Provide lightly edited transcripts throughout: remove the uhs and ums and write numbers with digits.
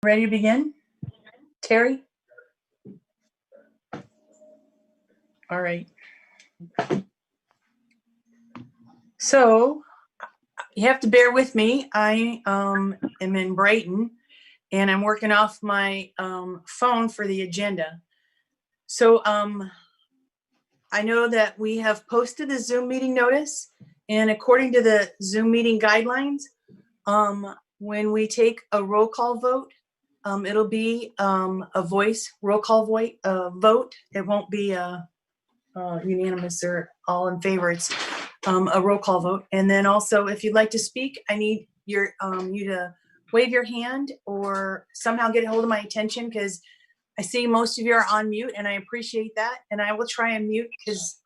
Ready to begin? Terry? All right. So you have to bear with me. I am in Brighton and I'm working off my phone for the agenda. So I know that we have posted the Zoom meeting notice, and according to the Zoom meeting guidelines, when we take a roll call vote, it'll be a voice roll call vote. It won't be a unanimous or all in favor. It's a roll call vote. And then also, if you'd like to speak, I need you to wave your hand or somehow get a hold of my attention, because I see most of you are on mute, and I appreciate that. And I will try and mute because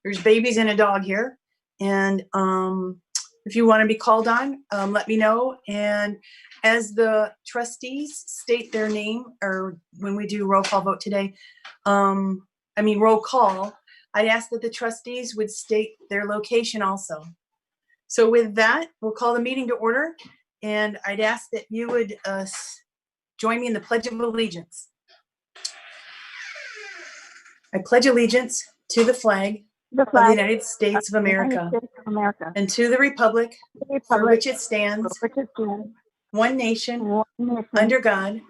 there's babies and a dog here. And if you want to be called on, let me know. And as the trustees state their name, or when we do roll call vote today, roll call, I'd ask that the trustees would state their location also. So with that, we'll call the meeting to order. And I'd ask that you would join me in the Pledge of Allegiance. I pledge allegiance to the flag of the United States of America, and to the republic for which it stands, one nation, under God,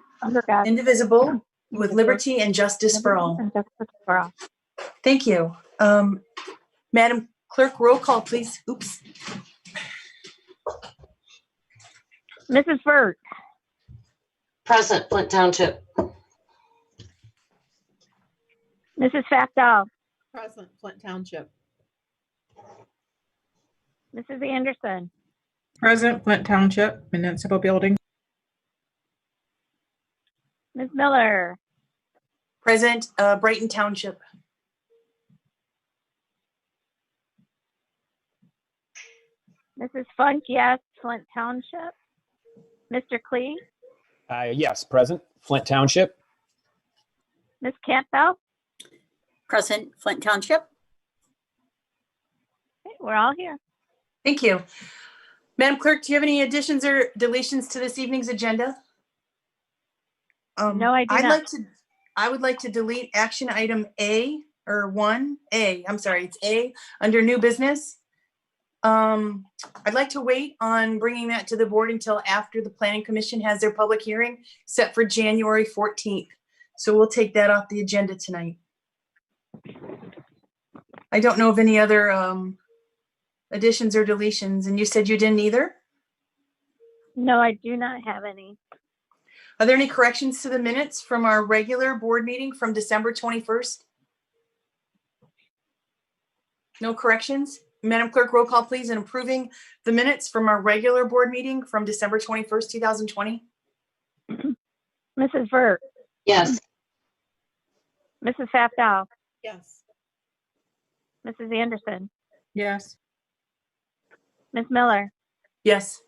indivisible, with liberty and justice for all. Thank you. Madam Clerk, roll call, please. Oops. Mrs. Burt. Present, Flint Township. Mrs. Factal. Present, Flint Township. Mrs. Anderson. Present, Flint Township, Municipal Building. Ms. Miller. Present, Brighton Township. Mrs. Funk, yes, Flint Township. Mr. Klee. Yes, present, Flint Township. Ms. Campbell. Present, Flint Township. Okay, we're all here. Thank you. Madam Clerk, do you have any additions or deletions to this evening's agenda? No, I do not. I would like to delete action item A, or 1A. I'm sorry, it's A under new business. I'd like to wait on bringing that to the board until after the Planning Commission has their public hearing set for January 14th. So we'll take that off the agenda tonight. I don't know of any other additions or deletions, and you said you didn't either? No, I do not have any. Are there any corrections to the minutes from our regular board meeting from December 21st? No corrections? Madam Clerk, roll call, please, in approving the minutes from our regular board meeting from December 21st, 2020. Mrs. Burt. Yes. Mrs. Factal. Yes. Mrs. Anderson. Yes. Ms. Miller. Yes.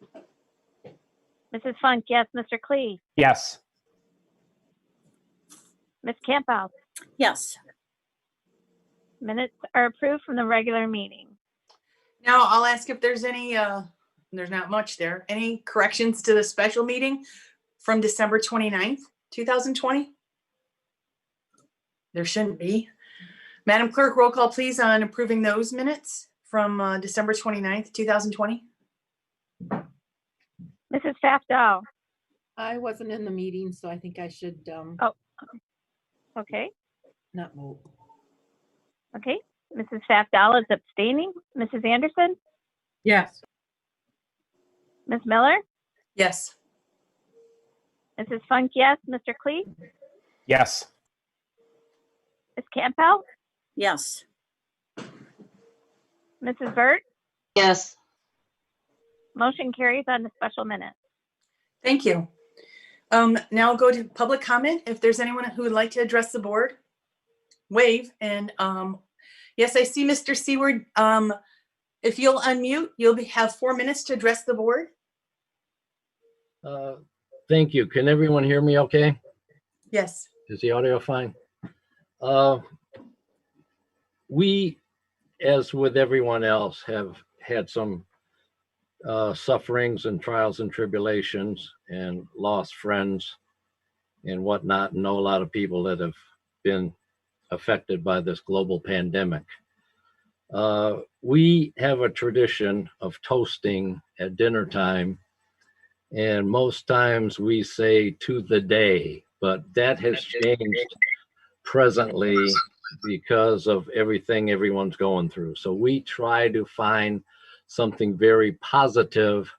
Mrs. Funk, yes. Mr. Klee. Yes. Ms. Campbell. Yes. Minutes are approved from the regular meeting. Now I'll ask if there's any, there's not much there, any corrections to the special meeting from December 29th, 2020? There shouldn't be. Madam Clerk, roll call, please, on approving those minutes from December 29th, 2020. Mrs. Factal. I wasn't in the meeting, so I think I should Okay. not vote. Okay. Mrs. Factal is abstaining. Mrs. Anderson. Yes. Ms. Miller. Yes. Mrs. Funk, yes. Mr. Klee. Yes. Ms. Campbell. Yes. Mrs. Burt. Yes. Motion carries on the special minutes. Thank you. Now I'll go to public comment. If there's anyone who would like to address the board, wave. And yes, I see Mr. Seward. If you'll unmute, you'll have 4 minutes to address the board. Thank you. Can everyone hear me okay? Yes. Is the audio fine? We, as with everyone else, have had some sufferings and trials and tribulations and lost friends and whatnot. Know a lot of people that have been affected by this global pandemic. We have a tradition of toasting at dinner time, and most times we say to the day, but that has changed presently because of everything everyone's going through. So we try to find something very positive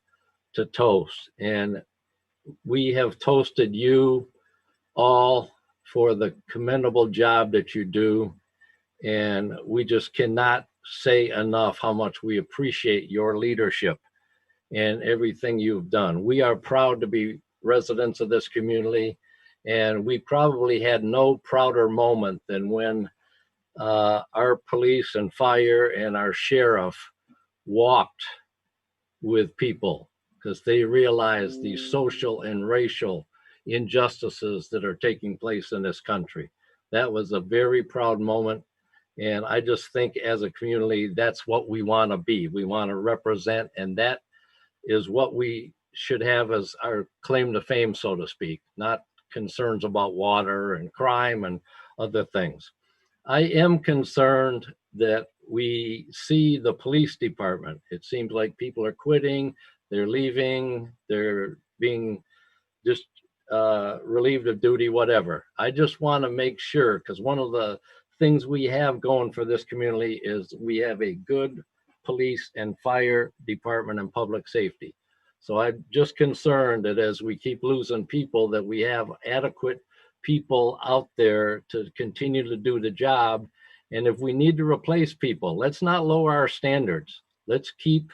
to toast. And we have toasted you all for the commendable job that you do. And we just cannot say enough how much we appreciate your leadership and everything you've done. We are proud to be residents of this community, and we probably had no prouder moment than when our police and fire and our sheriff walked with people, because they realized the social and racial injustices that are taking place in this country. That was a very proud moment. And I just think as a community, that's what we want to be. We want to represent, and that is what we should have as our claim to fame, so to speak, not concerns about water and crime and other things. I am concerned that we see the police department. It seems like people are quitting, they're leaving, they're being just relieved of duty, whatever. I just want to make sure, because one of the things we have going for this community is we have a good police and fire department and public safety. So I'm just concerned that as we keep losing people, that we have adequate people out there to continue to do the job. And if we need to replace people, let's not lower our standards. Let's keep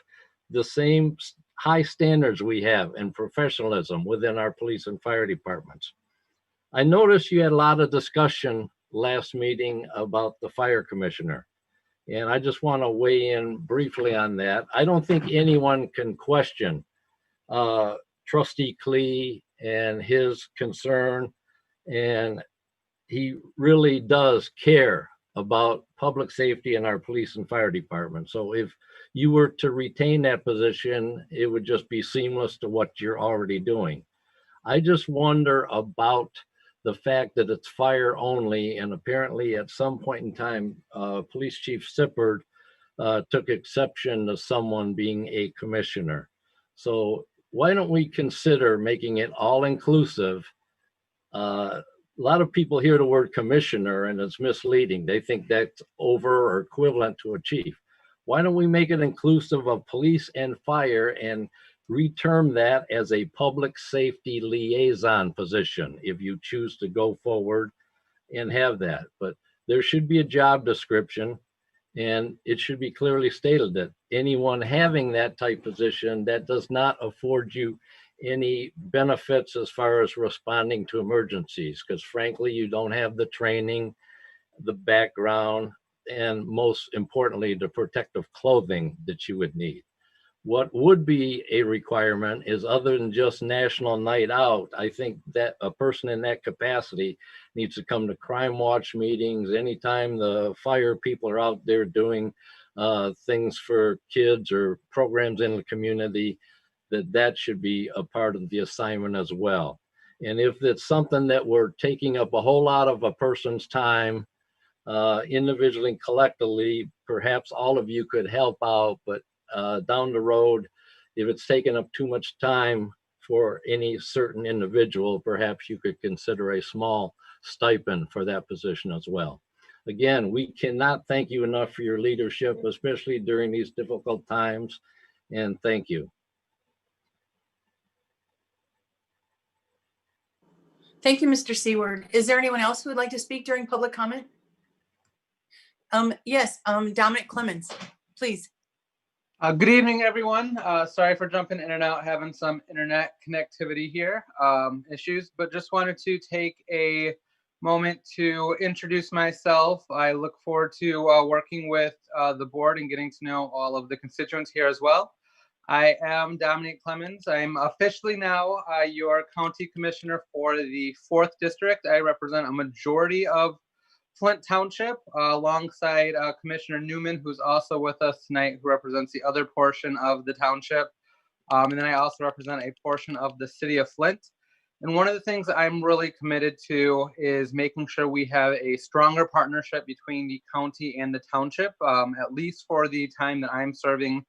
the same high standards we have in professionalism within our police and fire departments. I noticed you had a lot of discussion last meeting about the fire commissioner. And I just want to weigh in briefly on that. I don't think anyone can question Trustee Klee and his concern. And he really does care about public safety in our police and fire department. So if you were to retain that position, it would just be seamless to what you're already doing. I just wonder about the fact that it's fire only, and apparently at some point in time, Police Chief Sippard took exception to someone being a commissioner. So why don't we consider making it all inclusive? A lot of people hear the word commissioner and it's misleading. They think that's over or equivalent to a chief. Why don't we make it inclusive of police and fire and reterm that as a public safety liaison position if you choose to go forward and have that? But there should be a job description, and it should be clearly stated that anyone having that type position, that does not afford you any benefits as far as responding to emergencies, because frankly, you don't have the training, the background, and most importantly, the protective clothing that you would need. What would be a requirement is, other than just National Night Out, I think that a person in that capacity needs to come to Crime Watch meetings anytime the fire people are out there doing things for kids or programs in the community, that should be a part of the assignment as well. And if it's something that we're taking up a whole lot of a person's time, individually and collectively, perhaps all of you could help out, but down the road, if it's taking up too much time for any certain individual, perhaps you could consider a small stipend for that position as well. Again, we cannot thank you enough for your leadership, especially during these difficult times, and thank you. Thank you, Mr. Seward. Is there anyone else who would like to speak during public comment? Yes, Dominic Clemens, please. Good evening, everyone. Sorry for jumping in and out, having some internet connectivity here issues, but just wanted to take a moment to introduce myself. I look forward to working with the board and getting to know all of the constituents here as well. I am Dominic Clemens. I'm officially now your county commissioner for the 4th district. I represent a majority of Flint Township, alongside Commissioner Newman, who's also with us tonight, who represents the other portion of the township. And then I also represent a portion of the city of Flint. And one of the things that I'm really committed to is making sure we have a stronger partnership between the county and the township, at least for the time that I'm serving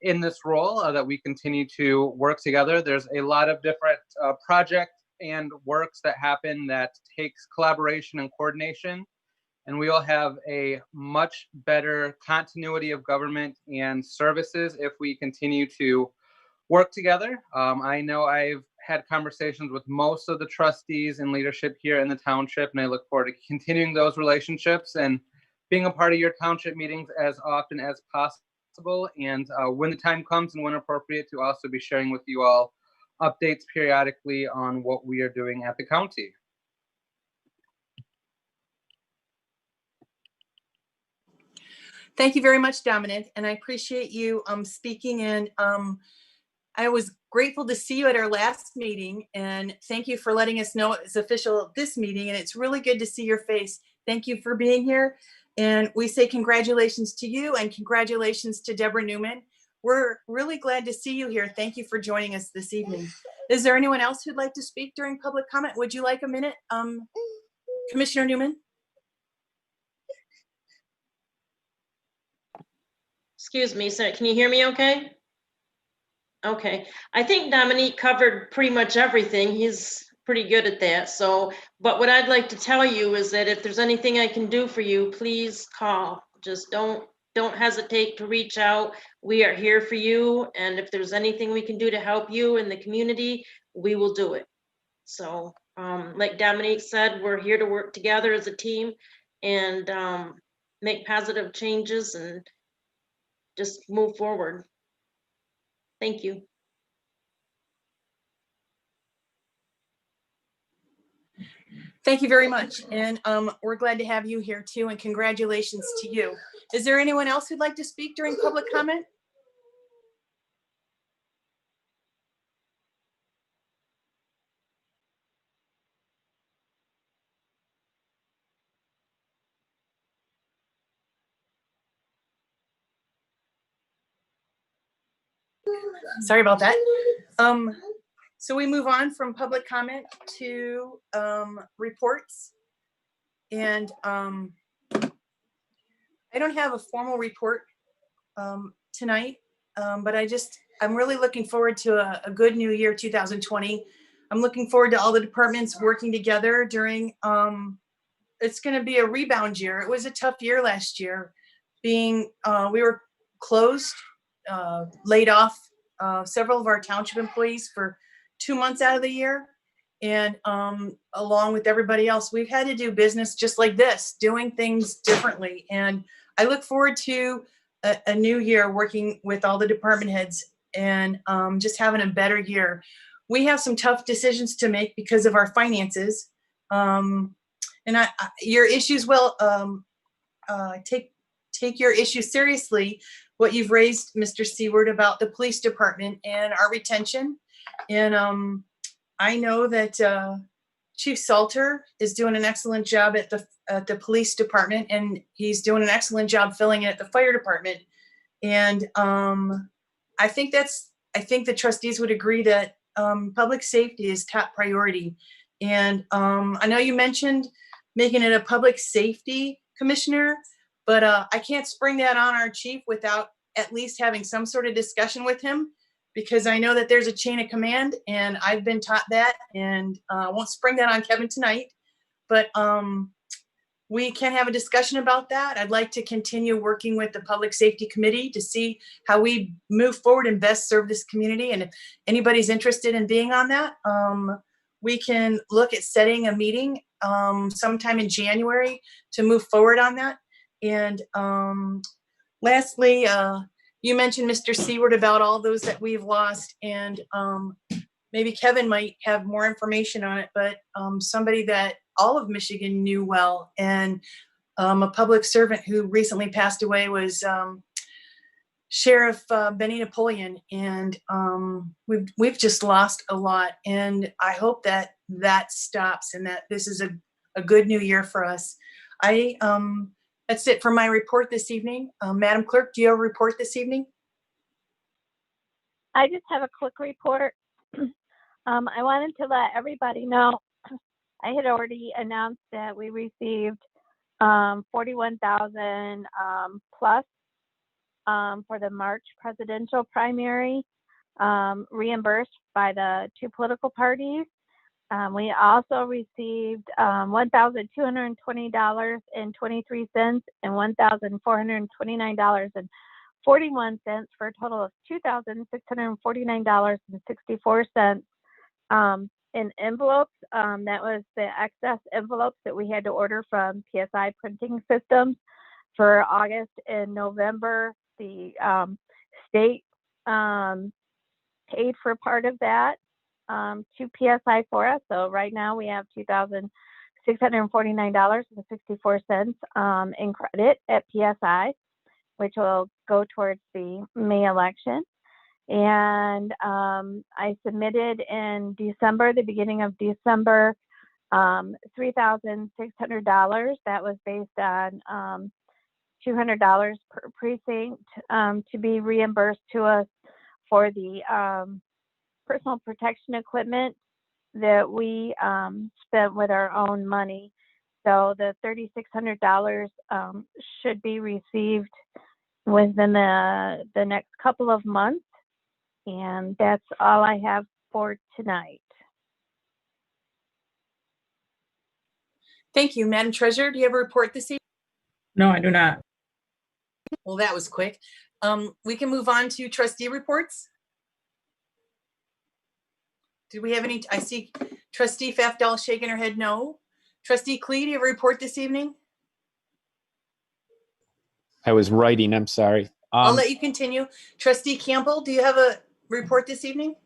in this role, that we continue to work together. There's a lot of different projects and works that happen that takes collaboration and coordination. And we will have a much better continuity of government and services if we continue to work together. I know I've had conversations with most of the trustees and leadership here in the township, and I look forward to continuing those relationships and being a part of your township meetings as often as possible. And when the time comes and when appropriate, to also be sharing with you all updates periodically on what we are doing at the county. Thank you very much, Dominic, and I appreciate you speaking. And I was grateful to see you at our last meeting, and thank you for letting us know it's official this meeting. And it's really good to see your face. Thank you for being here. And we say congratulations to you and congratulations to Deborah Newman. We're really glad to see you here. Thank you for joining us this evening. Is there anyone else who'd like to speak during public comment? Would you like a minute, Commissioner Newman? Excuse me, sir. Can you hear me okay? Okay. I think Dominique covered pretty much everything. He's pretty good at that. So, but what I'd like to tell you is that if there's anything I can do for you, please call. Just don't hesitate to reach out. We are here for you. And if there's anything we can do to help you in the community, we will do it. So, like Dominique said, we're here to work together as a team and make positive changes and just move forward. Thank you. Thank you very much. And we're glad to have you here too. And congratulations to you. Is there anyone else who'd like to speak during public comment? Sorry about that. So we move on from public comment to reports. And I don't have a formal report tonight, but I'm really looking forward to a good new year, 2020. I'm looking forward to all the departments working together during, it's going to be a rebound year. It was a tough year last year, we were closed, laid off several of our township employees for 2 months out of the year. And along with everybody else, we've had to do business just like this, doing things differently. And I look forward to a new year working with all the department heads and just having a better year. We have some tough decisions to make because of our finances. And your issues will take your issues seriously. What you've raised, Mr. Seward, about the police department and our retention. And I know that Chief Salter is doing an excellent job at the police department, and he's doing an excellent job filling it at the fire department. And I think the trustees would agree that public safety is top priority. And I know you mentioned making it a public safety commissioner, but I can't spring that on our chief without at least having some sort of discussion with him, because I know that there's a chain of command and I've been taught that, and I won't spring that on Kevin tonight, but we can have a discussion about that. I'd like to continue working with the Public Safety Committee to see how we move forward and best serve this community. And if anybody's interested in being on that, we can look at setting a meeting sometime in January to move forward on that. And lastly, you mentioned, Mr. Seward, about all those that we've lost, and maybe Kevin might have more information on it, but somebody that all of Michigan knew well, and a public servant who recently passed away was Sheriff Benny Napoleon, and we've just lost a lot, and I hope that stops and that this is a good new year for us. That's it for my report this evening. Madam Clerk, do you have a report this evening? I just have a quick report. I wanted to let everybody know, I had already announced that we received 41,000 plus for the March presidential primary, reimbursed by the two political parties. We also received $1,220.23 and $1,429.41 for a total of $2,649.64 in envelopes. That was the excess envelopes that we had to order from PSI Printing Systems for August and November. The state paid for part of that to PSI for us. So right now we have $2,649.64 in credit at PSI, which will go towards the May election. And I submitted in December, the beginning of December, $3,600. That was based on $200 per precinct to be reimbursed to us for the personal protection equipment that we spent with our own money. So the $3,600 should be received within the next couple of months. And that's all I have for tonight. Thank you. Madam Treasurer, do you have a report this evening? No, I do not. Well, that was quick. We can move on to trustee reports. Do we have any? I see trustee Pfaff-Dahl shaking her head no. Trustee Klee, do you have a report this evening? I was writing, I'm sorry. I'll let you continue. Trustee Campbell, do you have a report this evening?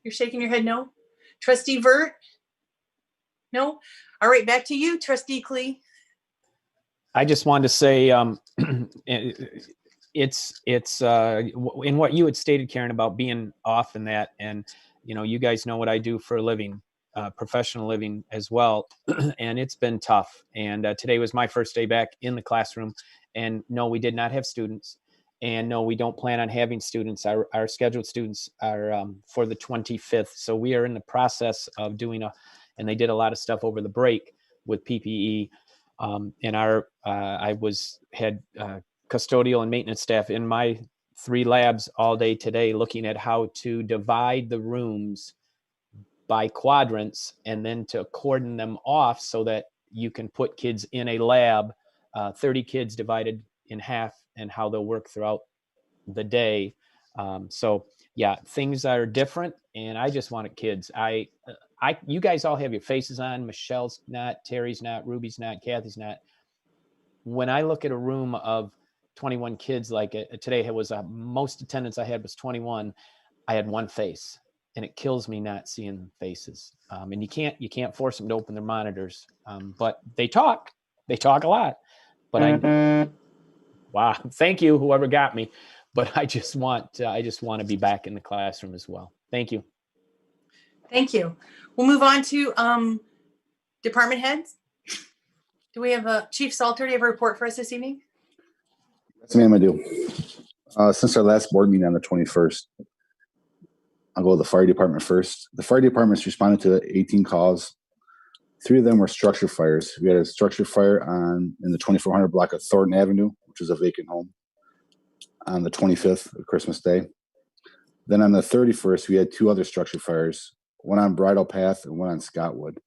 You're shaking your head no. Trustee Vert? No? All right, back to you, Trustee Klee. I just wanted to say, it's in what you had stated, Karen, about being off and that, and you guys know what I do for a living, professional living as well, and it's been tough. And today was my first day back in the classroom, and no, we did not have students, and no, we don't plan on having students. Our scheduled students are for the 25th, so we are in the process of doing and they did a lot of stuff over the break with PPE. And I had custodial and maintenance staff in my 3 labs all day today looking at how to divide the rooms by quadrants and then to cordon them off so that you can put kids in a lab, 30 kids divided in half, and how they'll work throughout the day. So yeah, things are different, and I just wanted kids. You guys all have your faces on. Michelle's not, Terry's not, Ruby's not, Kathy's not. When I look at a room of 21 kids, like today was most attendance I had was 21. I had one face, and it kills me not seeing faces. And you can't force them to open their monitors, but they talk a lot. But wow, thank you, whoever got me. But I just want to be back in the classroom as well. Thank you. Thank you. We'll move on to department heads. Do we have Chief Salter? Do you have a report for us this evening? Yes, ma'am, I do. Since our last board meeting on the 21st, I'll go with the fire department first. The fire department's responded to 18 calls. 3 of them were structure fires. We had a structure fire in the 2400 block of Thornton Avenue, which is a vacant home, on the 25th of Christmas Day. Then on the 31st, we had 2 other structure fires, one on Bridle Path and one on Scottwood.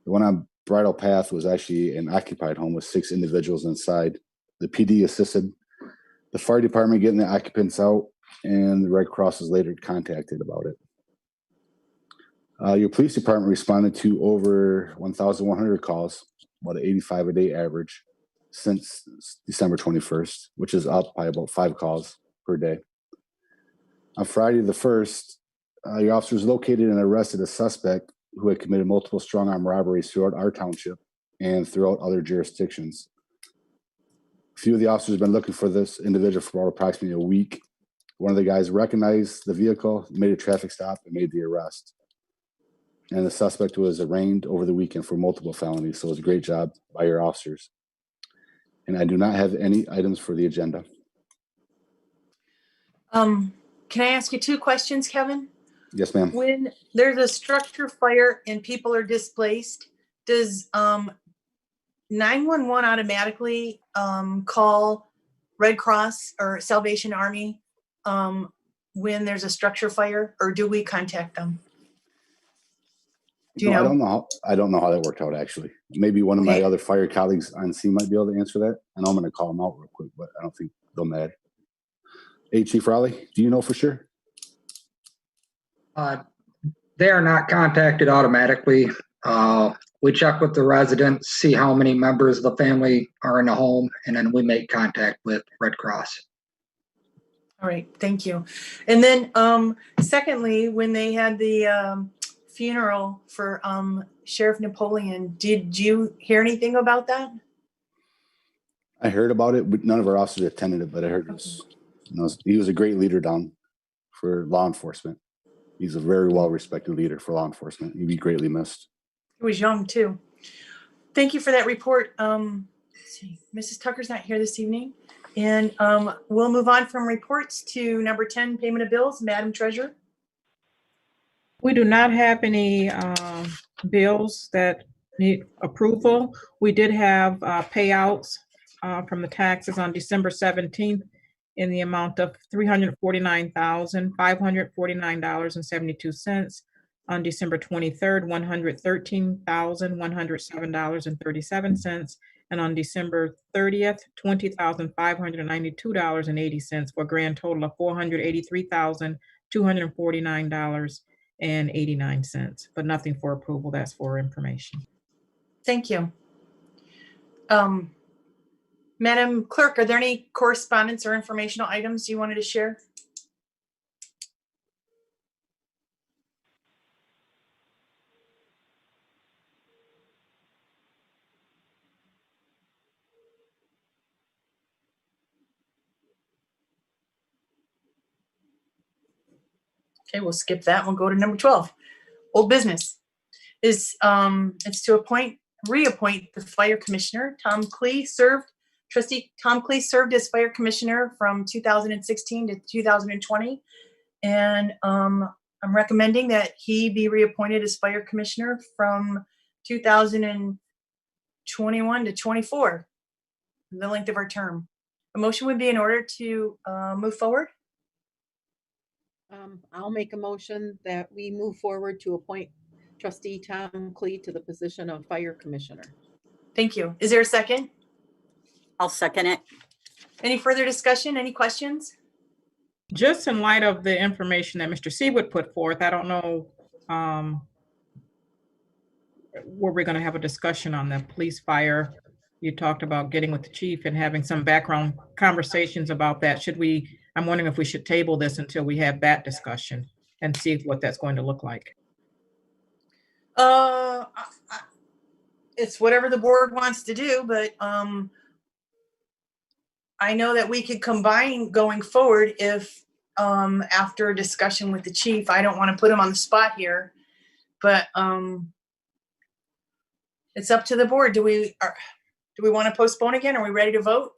The one on Bridle Path was actually an occupied home with 6 individuals inside. The PD assisted the fire department getting the occupants out, and the Red Cross was later contacted about it. Your police department responded to over 1,100 calls, about 85 a day average, since December 21st, which is up by about 5 calls per day. On Friday the 1st, your officers located and arrested a suspect who had committed multiple strong-arm robberies throughout our township and throughout other jurisdictions. A few of the officers have been looking for this individual for about approximately a week. One of the guys recognized the vehicle, made a traffic stop, and made the arrest. And the suspect was arraigned over the weekend for multiple felonies, so it was a great job by your officers. And I do not have any items for the agenda. Can I ask you 2 questions, Kevin? Yes, ma'am. When there's a structure fire and people are displaced, does 911 automatically call Red Cross or Salvation Army when there's a structure fire, or do we contact them? Do you No, know? I don't know how that worked out, actually. Maybe one of my Okay. other fire colleagues on scene might be able to answer that. I know I'm going to call them out real quick, but I don't think they'll matter. Hey, Chief Raleigh, do you know for sure? They are not contacted automatically. We check with the residents, see how many members of the family are in the home, and then we make contact with Red Cross. All right, thank you. And then secondly, when they had the funeral for Sheriff Napoleon, did you hear anything about that? I heard about it, but none of our officers attended it, but I heard it was, he was a great leader down for law enforcement. He's a very well-respected leader for law enforcement. He'd be greatly missed. He was young too. Thank you for that report. Let's see, Mrs. Tucker's not here this evening. And we'll move on from reports to number 10, payment of bills. Madam Treasurer. We do not have any bills that need approval. We did have payouts from the taxes on December 17th in the amount of $349,549.72. On December 23rd, $113,107.37. And on December 30th, $20,592.80 for a grand total of $483,249.89, but nothing for approval. That's for information. Thank you. Madam Clerk, are there any correspondence or informational items you wanted to share? Okay, we'll skip that. We'll go to number 12. Old business is it's to reappoint the fire commissioner. Tom Klee served. Trustee Tom Klee served as fire commissioner from 2016 to 2020, and I'm recommending that he be reappointed as fire commissioner from 2021 to 24, the length of our term. A motion would be in order to move forward. I'll make a motion that we move forward to appoint Trustee Tom Klee to the position of Fire Commissioner. Thank you. Is there a second? I'll second it. Any further discussion? Any questions? Just in light of the information that Mr. Seawood put forth, I don't know where we're going to have a discussion on the police fire. You talked about getting with the chief and having some background conversations about that. I'm wondering if we should table this until we have that discussion and see what that's going to look like. It's whatever the board wants to do, but I know that we could combine going forward if after a discussion with the chief. I don't want to put him on the spot here, but it's up to the board. Do we want to postpone again? Are we ready to vote?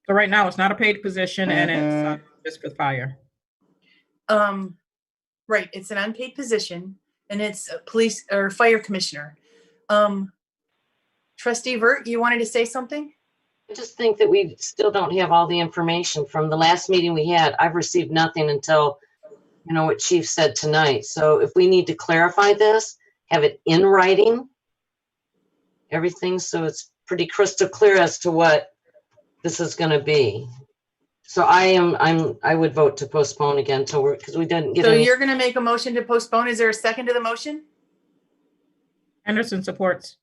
So right now it's not a paid position and it's just for fire. Right, it's an unpaid position and it's a police or fire commissioner. Trustee Vert, you wanted to say something? I just think that we still don't have all the information from the last meeting we had. I've received nothing until, what Chief said tonight. So if we need to clarify this, have it in writing, everything, so it's pretty crystal clear as to what this is going to be. So I would vote to postpone again because we didn't get. So you're going to make a motion to postpone. Is there a second to the motion? Anderson supports.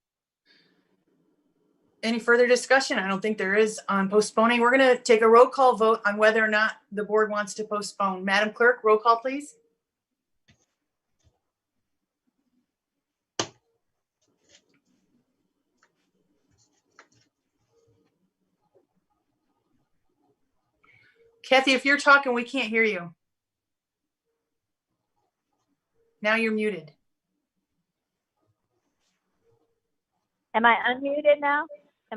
Any further discussion? I don't think there is on postponing. We're going to take a roll call vote on whether or not the board wants to postpone. Madam Clerk, roll call, please. Kathy, if you're talking, we can't hear you. Now you're muted. Am I unmuted now?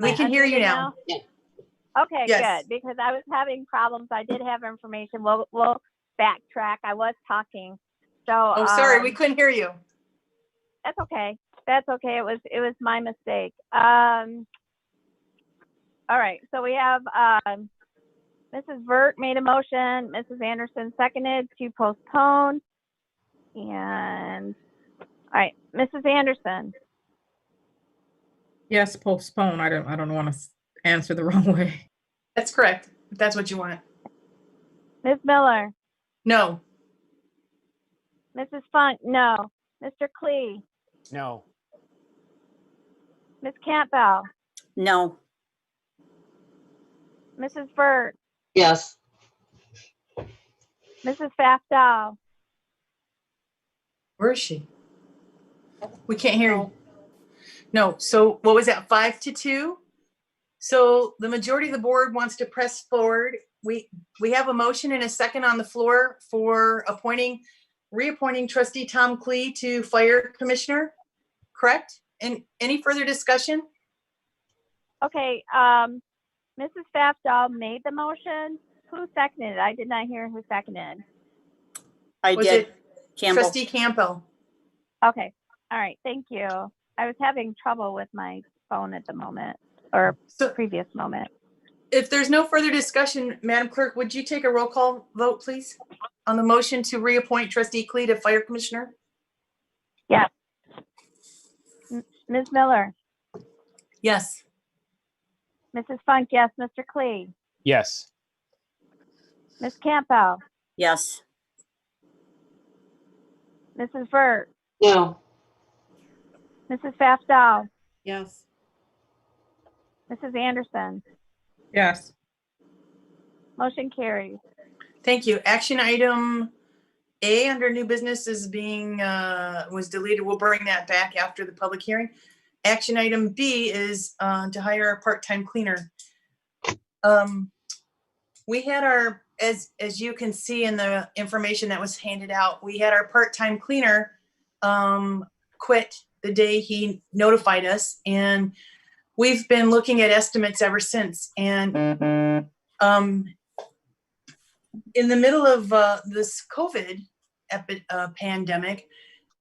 We can hear you now. Okay, Yes. good, because I was having problems. I did have information. We'll backtrack. I was talking. So. Oh, sorry, we couldn't hear you. That's okay. That's okay. It was my mistake. All right. So we have Mrs. Vert made a motion. Mrs. Anderson seconded to postpone. And all right, Mrs. Anderson. Yes, postpone. I don't want to answer the wrong way. That's correct, if that's what you want. Ms. Miller. No. Mrs. Funk. No. Mr. Klee. No. Ms. Campbell. No. Mrs. Vert. Yes. Mrs. Fafdal. Where is she? We can't hear you. No, so what was that, 5-2? So the majority of the board wants to press forward. We have a motion and a second on the floor for reappointing trustee Tom Klee to fire commissioner, correct? And any further discussion? Okay, Mrs. Fafdal made the motion. Who seconded it? I did not hear who seconded. I Was did. it Campbell. trustee Campbell? Okay, all right, thank you. I was having trouble with my phone at the moment, or So previous moment. if there's no further discussion, Madam Clerk, would you take a roll call vote, please? On the motion to reappoint trustee Klee to fire commissioner? Yes. Ms. Miller. Yes. Mrs. Funk, yes. Mr. Klee. Yes. Ms. Campbell. Yes. Mrs. Vert. No. Mrs. Fafdal. Yes. Mrs. Anderson. Yes. Motion carries. Thank you. Action item A under new business is was deleted. We'll bring that back after the public hearing. Action item B is to hire a part-time cleaner. We had as you can see in the information that was handed out, we had our part-time cleaner quit the day he notified us, and we've been looking at estimates ever since. And in the middle of this COVID pandemic,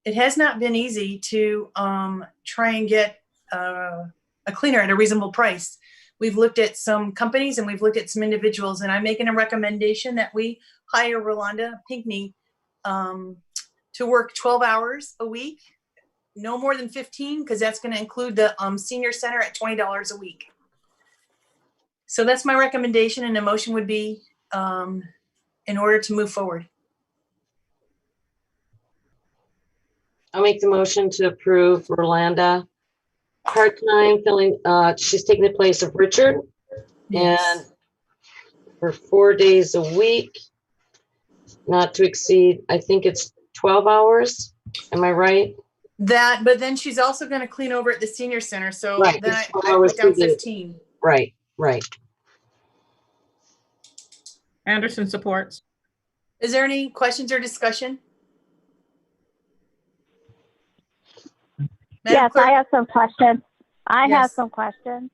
it has not been easy to try and get a cleaner at a reasonable price. We've looked at some companies and we've looked at some individuals, and I'm making a recommendation that we hire Rolanda Pinckney to work 12 hours a week, no more than 15, because that's going to include the senior center at $20 a week. So that's my recommendation, and the motion would be in order to move forward. I'll make the motion to approve Rolanda part-time filling. She's taking the place of Richard, and for 4 days a week, not to exceed, I think it's 12 hours. Am I right? But then she's also going to clean over at the senior center. So Right, then it's I 12 put hours down through the- 15. Right, right. Anderson supports. Is there any questions or discussion? Madam Yes, Clerk? I have some questions. I have Yes. some questions.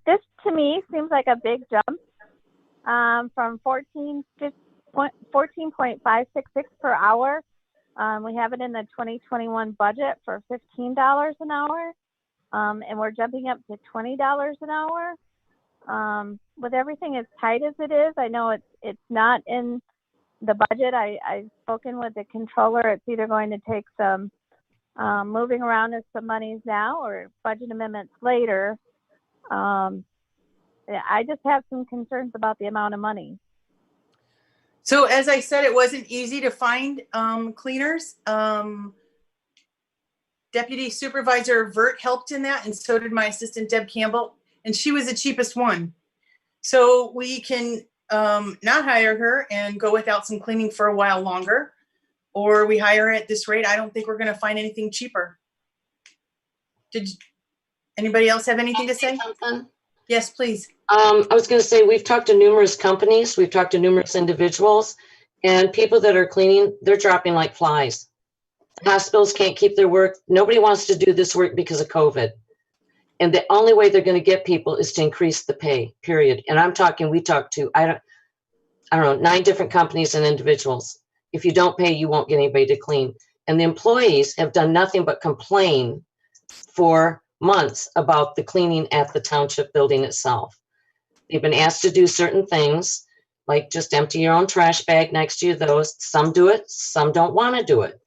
This to me seems like a big jump from 14.566 per hour. We have it in the 2021 budget for $15 an hour, and we're jumping up to $20 an hour. With everything as tight as it is, I know it's not in the budget. I've spoken with the controller. It's either going to take some moving around of some monies now or budget amendments later. I just have some concerns about the amount of money. So as I said, it wasn't easy to find cleaners. Deputy Supervisor Vert helped in that, and so did my assistant Deb Campbell, and she was the cheapest one. So we can not hire her and go without some cleaning for a while longer, or we hire her at this rate. I don't think we're going to find anything cheaper. Did anybody else have anything to say? Something? Yes, please. I was going to say, we've talked to numerous companies, we've talked to numerous individuals, and people that are cleaning, they're dropping like flies. Hospitals can't keep their work. Nobody wants to do this work because of COVID. And the only way they're going to get people is to increase the pay, period. And I'm talking, I I don't know, 9 different companies and individuals. If you don't pay, you won't get anybody to clean. And the employees have done nothing but complain for months about the cleaning at the township building itself. They've been asked to do certain things, like just empty your own trash bag next to you. Those, some do it, some don't want to do it.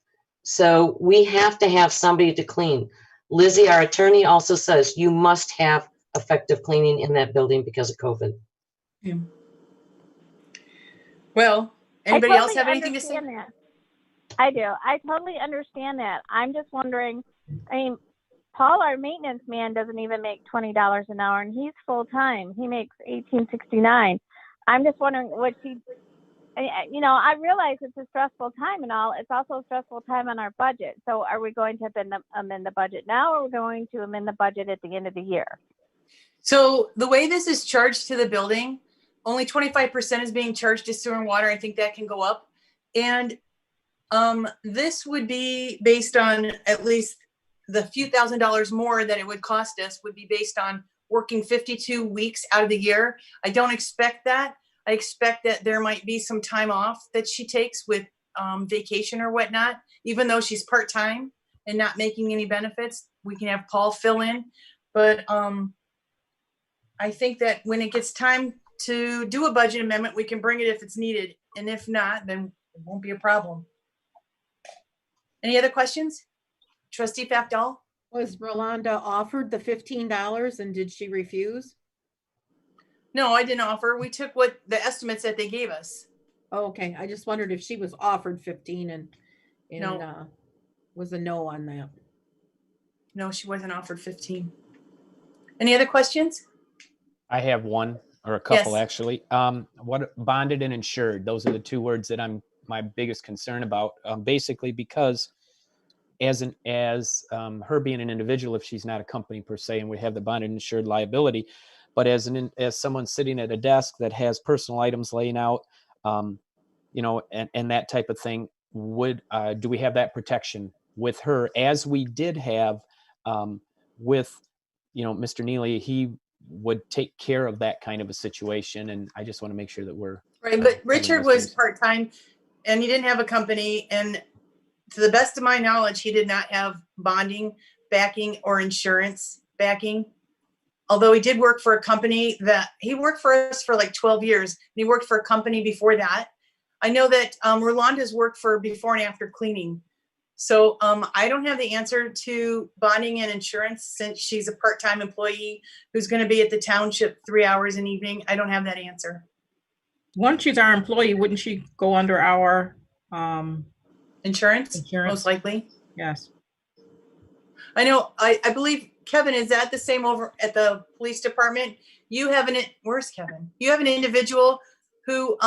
So we have to have somebody to clean. Lizzie, our attorney, also says you must have effective cleaning in that building because of COVID. Yeah. Well, anybody else have anything to say? That. I do. I totally understand that. I'm just wondering, I mean, Paul, our maintenance man, doesn't even make $20 an hour, and he's full-time. He makes $18.69. I'm just wondering what you know, I realize it's a stressful time and all. It's also a stressful time on our budget. So are we going to amend the budget now, or are we going to amend the budget at the end of the year? So the way this is charged to the building, only 25% is being charged to sewer and water. I think that can go up. And this would be based on at least the few $1,000s more that it would cost us would be based on working 52 weeks out of the year. I don't expect that. I expect that there might be some time off that she takes with vacation or whatnot, even though she's part-time and not making any benefits. We can have Paul fill in. But I think that when it gets time to do a budget amendment, we can bring it if it's needed. And if not, then it won't be a problem. Any other questions? Trustee Fafdal? Was Rolanda offered the $15 and did she refuse? No, I didn't offer. We took what the estimates that they gave us. Oh, okay. I just wondered if she was offered 15 and No. Was a no on that. No, she wasn't offered 15. Any other questions? I have one or a couple Yes. actually. What bonded and insured? Those are the two words that I'm my biggest concern about. Basically, because as her being an individual, if she's not a company per se, and we have the bonded and insured liability, but as someone sitting at a desk that has personal items laying out, you know, and that type of thing, do we have that protection with her as we did have with, you know, Mr. Neely? He would take care of that kind of a situation, and I just want to make sure that we're right. But Richard was part-time, and he didn't have a company, and to the best of my knowledge, he did not have bonding backing or insurance backing. Although he did work for a company that he worked for us for like 12 years. And he worked for a company before that. I know that Rolanda's worked for before and after cleaning. So I don't have the answer to bonding and insurance since she's a part-time employee who's going to be at the township 3 hours an evening. I don't have that answer. Once she's our employee, wouldn't she go under our insurance? Most likely. Yes. I know. I believe, Kevin, is that the same over at the police department? You have where's Kevin? You have an individual who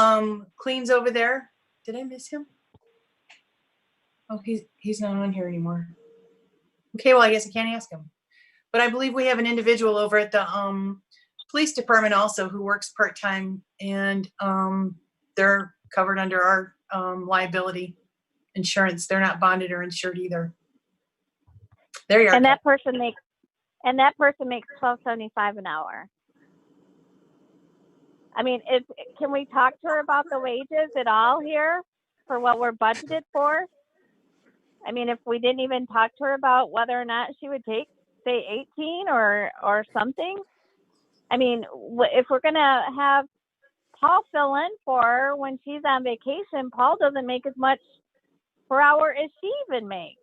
cleans over there. Did I miss him? Oh, he's not on here anymore. Okay, well, I guess I can't ask him. But I believe we have an individual over at the police department also who works part-time, and they're covered under our liability insurance. They're not bonded or insured either. There you are. And that person makes $12.75 an hour. I mean, can we talk to her about the wages at all here for what we're budgeted for? I mean, if we didn't even talk to her about whether or not she would take, say, 18 or something. I mean, if we're going to have Paul fill in for her when she's on vacation, Paul doesn't make as much per hour as she even makes.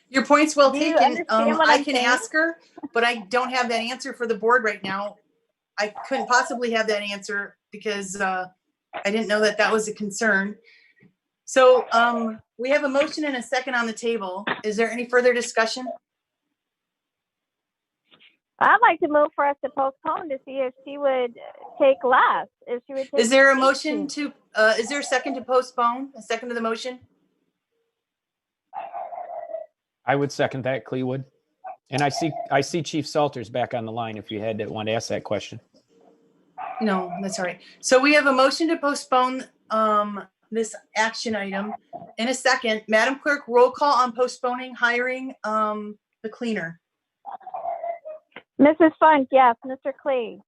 Your point's well Do you taken. understand what I I'm can saying? ask her, but I don't have that answer for the board right now. I couldn't possibly have that answer because I didn't know that that was a concern. So we have a motion and a second on the table. Is there any further discussion? I'd like to move for us to postpone to see if she would take less. If she would take Is there a 18. motion to, is there a second to postpone? A second to the motion? I would second that, Cleewood. And I see Chief Salters back on the line if you want to ask that question. No, that's all right. So we have a motion to postpone this action item in a second. Madam Clerk, roll call on postponing hiring the cleaner. Mrs. Funk, yes. Mr. Clee,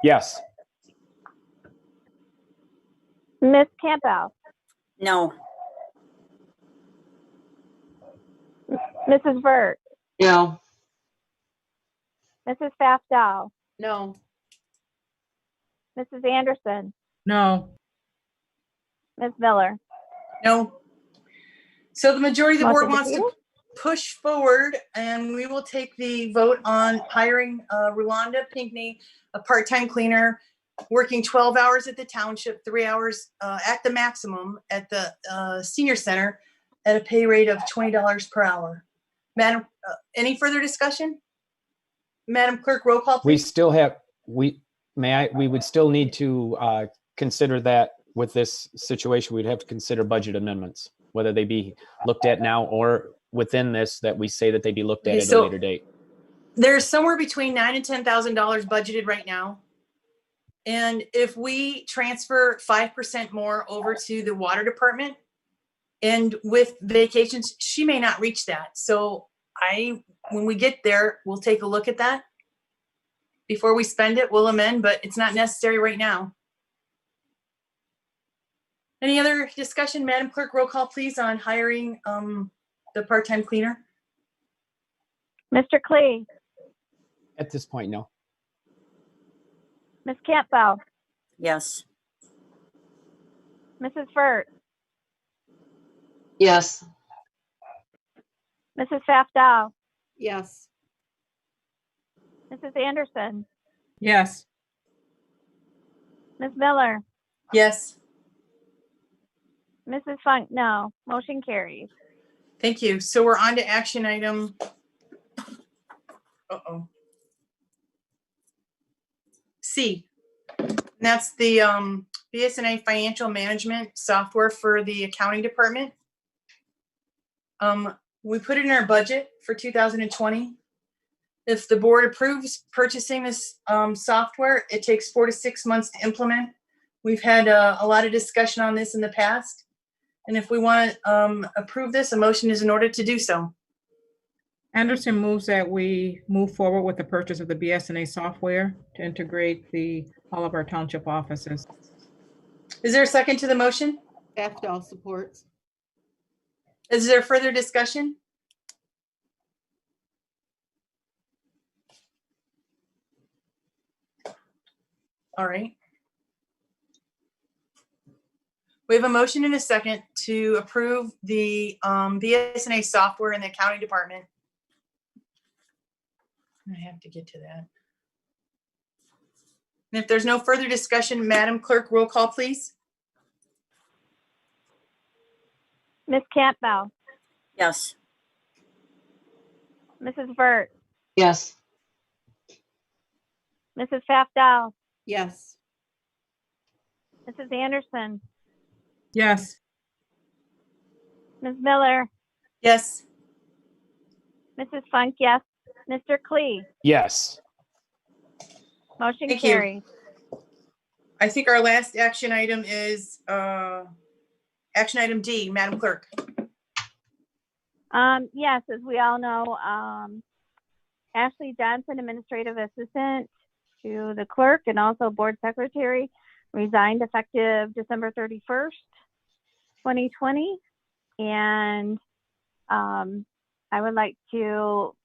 Yes. Ms. Campbell, No. Mrs. Vert, No. Mrs. Fafdal, No. Mrs. Anderson, No. Ms. Miller. No. So the majority of the board Motion wants to defeated. push forward, and we will take the vote on hiring Rolanda Pinkney, a part-time cleaner, working 12 hours at the township, 3 hours at the maximum at the senior center at a pay rate of $20 per hour. Madam, any further discussion? Madam Clerk, roll call, We please. still have, we would still need to consider that with this situation. We'd have to consider budget amendments, whether they be looked at now or within this, that we say that they be looked at Okay, at a so later date. There's somewhere between $9,000 and $10,000 budgeted right now. And if we transfer 5% more over to the water department, and with vacations, she may not reach that. So when we get there, we'll take a look at that. Before we spend it, we'll amend, but it's not necessary right now. Any other discussion? Madam Clerk, roll call, please, on hiring the part-time cleaner. Mr. Klee, At this point, no. Ms. Campbell, Yes. Mrs. Vert, Yes. Mrs. Fafdal, Yes. Mrs. Anderson, Yes. Ms. Miller, Yes, Mrs. Funk, no. Motion carries. thank you. So we're on to action item. C. And that's the BSNA financial management software for the accounting department. We put it in our budget for 2020. If the board approves purchasing this software, it takes 4 to 6 months to implement. We've had a lot of discussion on this in the past. And if we want to approve this, a motion is in order to do so. Anderson moves that we move forward with the purchase of the BSNA software to integrate all of our township offices. Is there a second to the motion? Fafdal supports. Is there further discussion? All right. We have a motion and a second to approve the BSNA software in the accounting department. I have to get to that. And if there's no further discussion, Madam Clerk, roll call, please. Ms. Campbell, Yes. Mrs. Vert, Yes. Mrs. Fafdal, Yes. Mrs. Anderson, Yes. Ms. Miller, Yes. Mrs. Funk, yes. Mr. Klee, Yes. motion Thank you. carries. I think our last action item is action item D, Madam Clerk. Yes, as we all know, Ashley Johnson, Administrative Assistant to the Clerk and also Board Secretary, resigned effective December 31st, 2020. And I would like to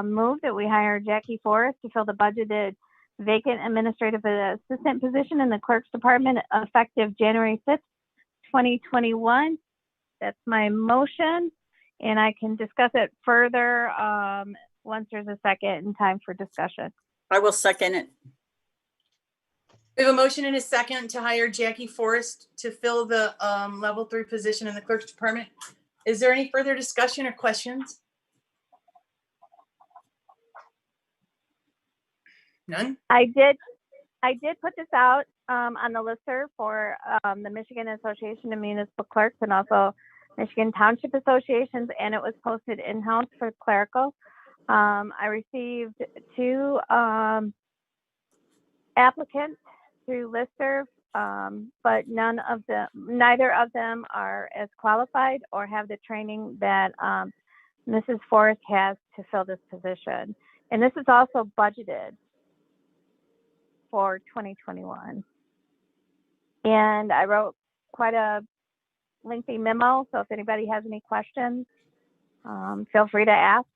move that we hire Jackie Forrest to fill the budgeted vacant Administrative Assistant position in the Clerk's Department effective January 5th, 2021. That's my motion. And I can discuss it further once there's a second and time for discussion. I will second it. We have a motion and a second to hire Jackie Forrest to fill the level 3 position in the clerk's department. Is there any further discussion or questions? None? I did put this out on the listserv for the Michigan Association of Municipal Clerks and also Michigan Township Associations, and it was posted in-house for clerical. I received 2 applicants through listserv, but neither of them are as qualified or have the training that Mrs. Forrest has to fill this position. And this is also budgeted for 2021. And I wrote quite a lengthy memo, so if anybody has any questions, feel free to ask.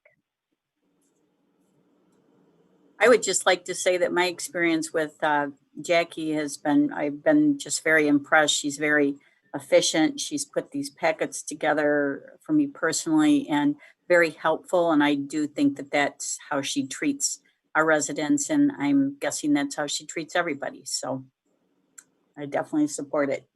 I would just like to say that my experience with Jackie has been, I've been just very impressed. She's very efficient. She's put these packets together for me personally and very helpful. And I do think that that's how she treats our residents. And I'm guessing that's how she treats everybody. So I definitely support it.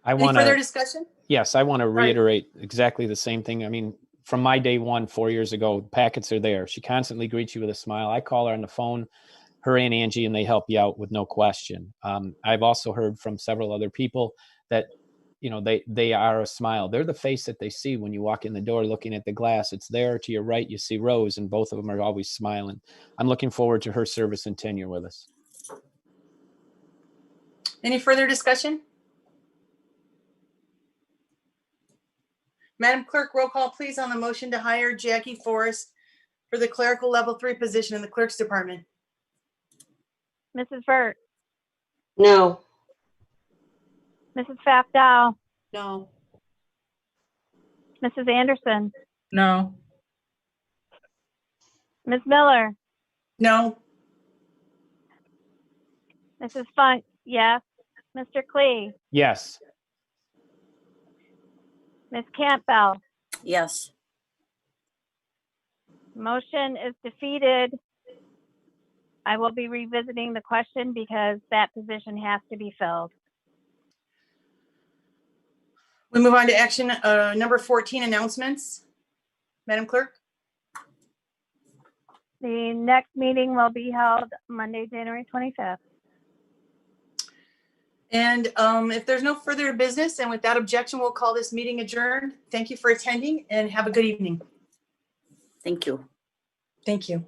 I Any want further to, discussion? yes, I want to right. reiterate exactly the same thing. I mean, from my day one, 4 years ago, the packets are there. She constantly greets you with a smile. I call her on the phone, her and Angie, and they help you out with no question. I've also heard from several other people that, you know, they are a smile. They're the face that they see when you walk in the door looking at the glass. It's there to your right. You see Rose, and both of them are always smiling. I'm looking forward to her service and tenure with us. Any further discussion? Madam Clerk, roll call please on the motion to hire Jackie Forrest for the clerical level 3 position in the clerk's department. Mrs. Burt, No. Mrs. Fafdow, No. Mrs. Anderson, No. Ms. Miller, No. Mrs. Funk, yes. Mr. Klee, Yes. Ms. Campbell, Yes. motion is defeated. I will be revisiting the question because that position has to be filled. We move on to action number 14, announcements. Madam Clerk? The next meeting will be held Monday, January 25th. And if there's no further business and without objection, we'll call this meeting adjourned. Thank you for attending and have a good evening. Thank you. Thank you.